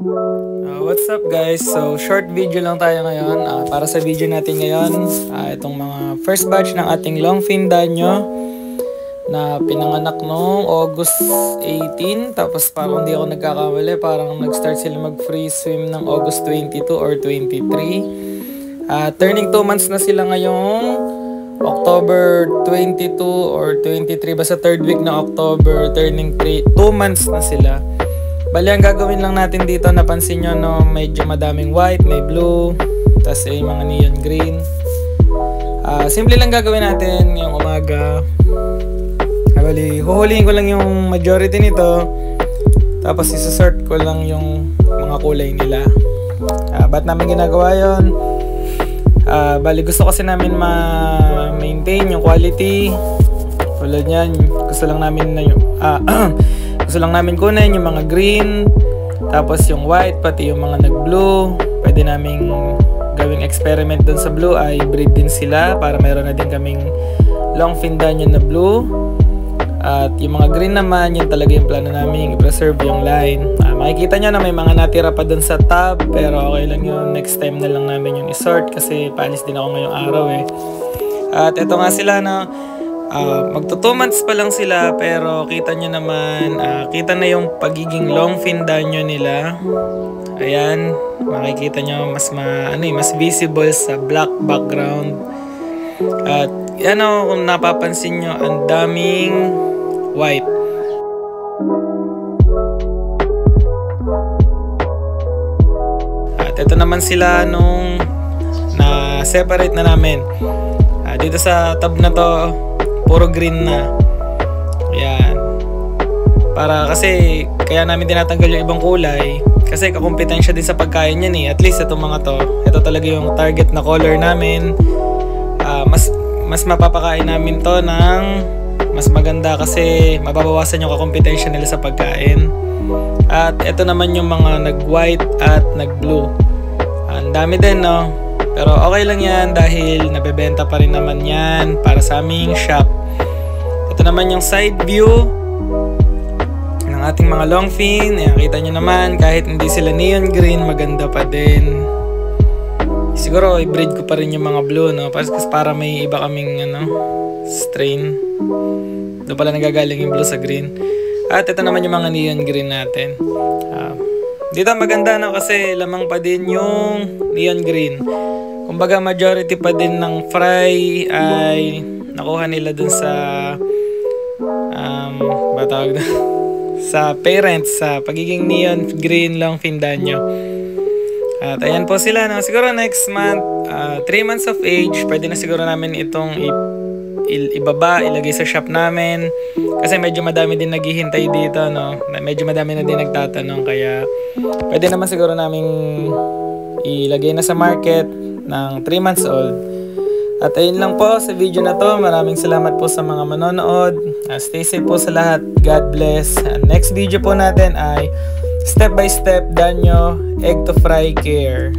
What's up guys? So short video lang tayo ngayon. Para sa video natin ngayon, itong mga first batch ng ating longfin danyo na pinanganak noong August 18. Tapos parang hindi ako nagkakamali, parang nag-start sila mag-free swim ng August 22 or 23. Turning 2 months na sila ngayong October 22 or 23, basta third week na October, turning 2 months na sila. Bali, ang gagawin lang natin dito, napansin nyo, no, medyo madaming white, may blue, tas yung mga neon green. Simple lang gagawin natin yung umaga. Bali, huhulihin ko lang yung majority nito, tapos isasort ko lang yung mga kulay nila. Ba't namin ginagawa yun? Bali, gusto kasi namin ma-maintain yung quality. Tulad yan, gusto lang namin na yung gusto lang namin kunin yung mga green, tapos yung white, pati yung mga nag-blue. Pwede naming gawing experiment dun sa blue, ay breed din sila para meron na din kaming longfin danyo na blue. At yung mga green naman, yun talaga yung plano namin, i-preserve yung line. Makikita nyo na may mga natira pa dun sa tab, pero okay lang yun, next time na lang namin yung isort kasi paalis din ako ngayong araw eh. At eto nga sila, no, magto 2 months pa lang sila, pero kita nyo naman, kita na yung pagiging longfin danyo nila. Ayan, makikita nyo mas visible sa black background. At ano, kung napapansin nyo, ang daming white. At ito naman sila nung na-separate na namin. Dito sa tab na to, puro green na. Ayan. Kasi kaya namin tinatanggal yung ibang kulay kasi kakumpetensya din sa pagkain yan eh. At least itong mga to, ito talaga yung target na color namin. Mas mapapakain namin to ng mas maganda kasi mababawasan yung kakumpetensya nila sa pagkain. At ito naman yung mga nag-white at nag-blue. Ang dami din, no? Pero okay lang yan dahil nabebenta pa rin naman yan para sa aming shop. Ito naman yung side view ng ating mga longfin. Ayan, kita nyo naman, kahit hindi sila neon green, maganda pa din. Siguro i-breed ko pa rin yung mga blue, no? Para may iba kaming strain. Doon pala nagagaling yung blue sa green. At ito naman yung mga neon green natin. Dito maganda, no? Kasi lamang pa din yung neon green. Kumbaga majority pa din ng fry ay nakuha nila dun sa sa parents, sa pagiging neon green longfin danyo. At ayan po sila, no? Siguro next month, 3 months of age, pwede na siguro namin itong ibaba, ilagay sa shop namin. Kasi medyo madami din naghihintay dito, no? Medyo madami na din nagtatanong, kaya pwede naman siguro namin ilagay na sa market ng 3 months old. At ayun lang po sa video na to. Maraming salamat po sa mga manonood. Stay safe po sa lahat. God bless. Next video po natin ay step by step danyo egg to fry care.